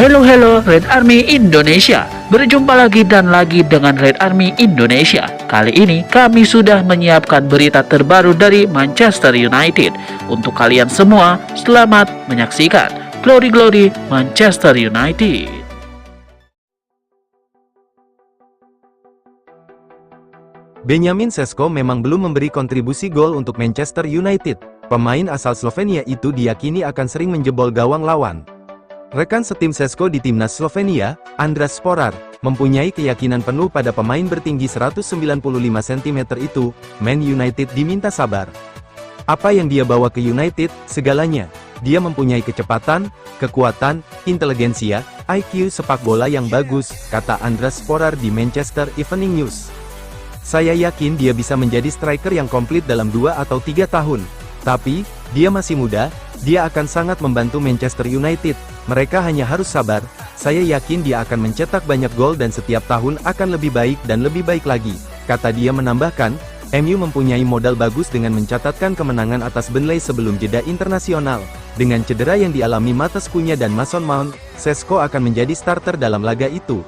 Hello Red Army Indonesia. Berjumpa lagi dan lagi dengan Red Army Indonesia. Kali ini kami sudah menyiapkan berita terbaru dari Manchester United. Untuk kalian semua, selamat menyaksikan Glory Manchester United. Benjamin Sesko memang belum memberi kontribusi gol untuk Manchester United. Pemain asal Slovenia itu diyakini akan sering menjebol gawang lawan. Rekan setim Sesko di timnas Slovenia, Andras Sporar, mempunyai keyakinan penuh pada pemain bertinggi 195 cm itu. Man United diminta sabar. Apa yang dia bawa ke United? Segalanya. Dia mempunyai kecepatan, kekuatan, inteligensia, IQ sepak bola yang bagus, kata Andras Sporar di Manchester Evening News. Saya yakin dia bisa menjadi striker yang komplit dalam 2 atau 3 tahun. Tapi, dia masih muda, dia akan sangat membantu Manchester United. Mereka hanya harus sabar. Saya yakin dia akan mencetak banyak gol dan setiap tahun akan lebih baik dan lebih baik lagi. Kata dia menambahkan, MU mempunyai modal bagus dengan mencatatkan kemenangan atas Burnley sebelum jeda internasional. Dengan cedera yang dialami Matheus Cunha dan Mason Mount, Sesko akan menjadi starter dalam laga itu.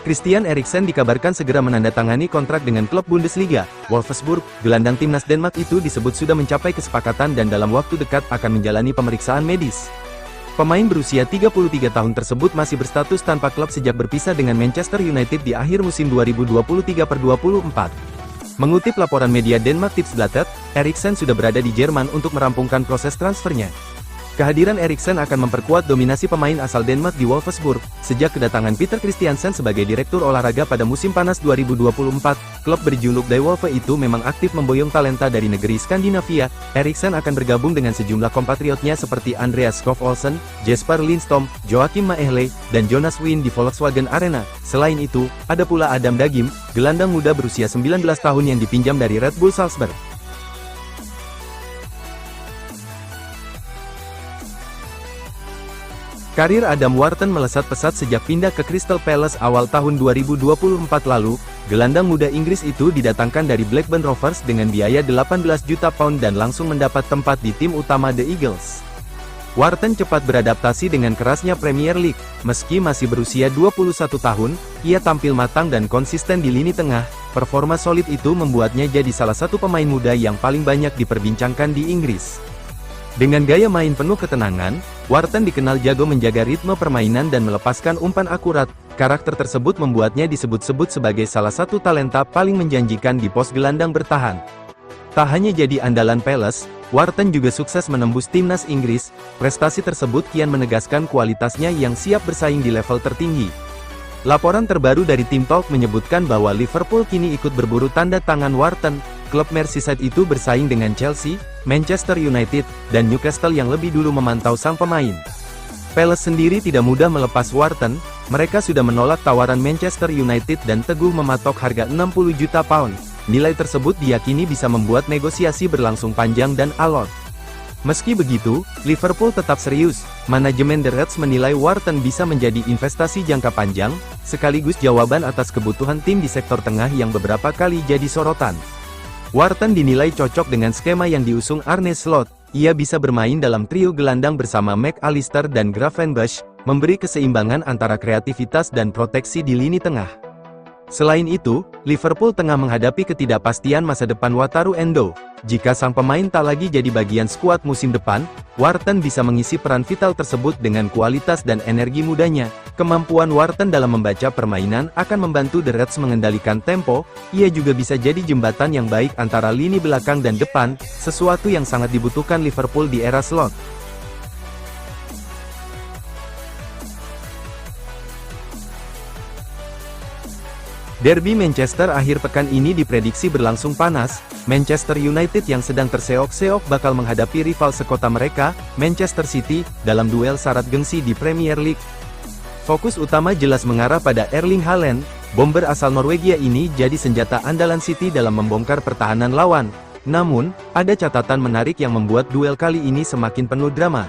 Christian Eriksen dikabarkan segera menandatangani kontrak dengan klub Bundesliga, Wolfsburg. Gelandang timnas Denmark itu disebut sudah mencapai kesepakatan dan dalam waktu dekat akan menjalani pemeriksaan medis. Pemain berusia 33 tahun tersebut masih berstatus tanpa klub sejak berpisah dengan Manchester United di akhir musim 2023-24. Mengutip laporan media Denmark Tipsbladet, Eriksen sudah berada di Jerman untuk merampungkan proses transfernya. Kehadiran Eriksen akan memperkuat dominasi pemain asal Denmark di Wolfsburg. Sejak kedatangan Peter Christiansen sebagai direktur olahraga pada musim panas 2024, klub berjuluk Die Wolve itu memang aktif memboyong talenta dari negeri Skandinavia. Eriksen akan bergabung dengan sejumlah kompatriotnya seperti Andreas Skov Olsen, Jesper Lindstrom, Joachim Maehle, dan Jonas Wind di Volkswagen Arena. Selain itu, ada pula Adam Dagim, gelandang muda berusia 19 tahun yang dipinjam dari Red Bull Salzburg. Karir Adam Wharton melesat pesat sejak pindah ke Crystal Palace awal tahun 2024 lalu. Gelandang muda Inggris itu didatangkan dari Blackburn Rovers dengan biaya 18 juta pound dan langsung mendapat tempat di tim utama The Eagles. Wharton cepat beradaptasi dengan kerasnya Premier League. Meski masih berusia 21 tahun, ia tampil matang dan konsisten di lini tengah. Performa solid itu membuatnya jadi salah satu pemain muda yang paling banyak diperbincangkan di Inggris. Dengan gaya main penuh ketenangan, Wharton dikenal jago menjaga ritme permainan dan melepaskan umpan akurat. Karakter tersebut membuatnya disebut-sebut sebagai salah satu talenta paling menjanjikan di pos gelandang bertahan. Tak hanya jadi andalan Palace, Wharton juga sukses menembus timnas Inggris. Prestasi tersebut kian menegaskan kualitasnya yang siap bersaing di level tertinggi. Laporan terbaru dari Team Talk menyebutkan bahwa Liverpool kini ikut berburu tanda tangan Wharton. Klub Merseyside itu bersaing dengan Chelsea, Manchester United, dan Newcastle yang lebih dulu memantau sang pemain. Palace sendiri tidak mudah melepas Wharton. Mereka sudah menolak tawaran Manchester United dan teguh mematok harga 60 juta pound. Nilai tersebut diyakini bisa membuat negosiasi berlangsung panjang dan alot. Meski begitu, Liverpool tetap serius. Manajemen The Reds menilai Wharton bisa menjadi investasi jangka panjang, sekaligus jawaban atas kebutuhan tim di sektor tengah yang beberapa kali jadi sorotan. Wharton dinilai cocok dengan skema yang diusung Arne Slot. Ia bisa bermain dalam trio gelandang bersama McAllister dan Gravenberch, memberi keseimbangan antara kreativitas dan proteksi di lini tengah. Selain itu, Liverpool tengah menghadapi ketidakpastian masa depan Wataru Endo. Jika sang pemain tak lagi jadi bagian skuad musim depan, Wharton bisa mengisi peran vital tersebut dengan kualitas dan energi mudanya. Kemampuan Wharton dalam membaca permainan akan membantu The Reds mengendalikan tempo. Ia juga bisa jadi jembatan yang baik antara lini belakang dan depan, sesuatu yang sangat dibutuhkan Liverpool di era Slot. Derby Manchester akhir pekan ini diprediksi berlangsung panas. Manchester United yang sedang terseok-seok bakal menghadapi rival sekota mereka, Manchester City, dalam duel syarat gengsi di Premier League. Fokus utama jelas mengarah pada Erling Haaland. Bomber asal Norwegia ini jadi senjata andalan City dalam membongkar pertahanan lawan. Namun, ada catatan menarik yang membuat duel kali ini semakin penuh drama.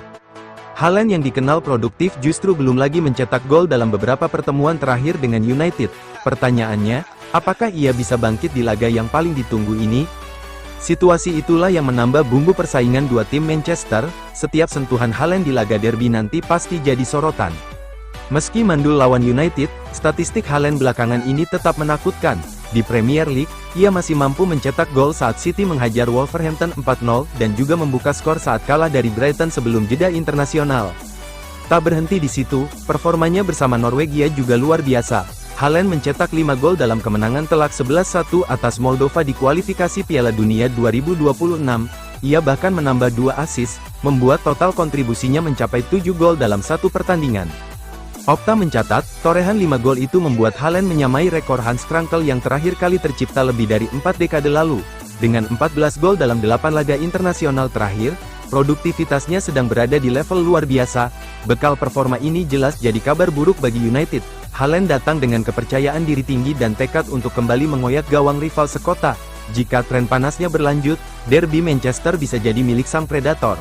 Haaland yang dikenal produktif justru belum lagi mencetak gol dalam beberapa pertemuan terakhir dengan United. Pertanyaannya, apakah ia bisa bangkit di laga yang paling ditunggu ini? Situasi itulah yang menambah bumbu persaingan dua tim Manchester. Setiap sentuhan Haaland di laga derby nanti pasti jadi sorotan. Meski mandul lawan United, statistik Haaland belakangan ini tetap menakutkan. Di Premier League, ia masih mampu mencetak gol saat City menghajar Wolverhampton 4-0 dan juga membuka skor saat kalah dari Brighton sebelum jeda internasional. Tak berhenti di situ, performanya bersama Norwegia juga luar biasa. Haaland mencetak 5 gol dalam kemenangan telak 11-1 atas Moldova di kualifikasi Piala Dunia 2026. Ia bahkan menambah 2 assist, membuat total kontribusinya mencapai 7 gol dalam satu pertandingan. Opta mencatat, torehan 5 gol itu membuat Haaland menyamai rekor Hans Krankl yang terakhir kali tercipta lebih dari 4 dekade lalu. Dengan 14 gol dalam 8 laga internasional terakhir, produktivitasnya sedang berada di level luar biasa. Bekal performa ini jelas jadi kabar buruk bagi United. Haaland datang dengan kepercayaan diri tinggi dan tekad untuk kembali mengoyak gawang rival sekota. Jika tren panasnya berlanjut, derby Manchester bisa jadi milik sang predator.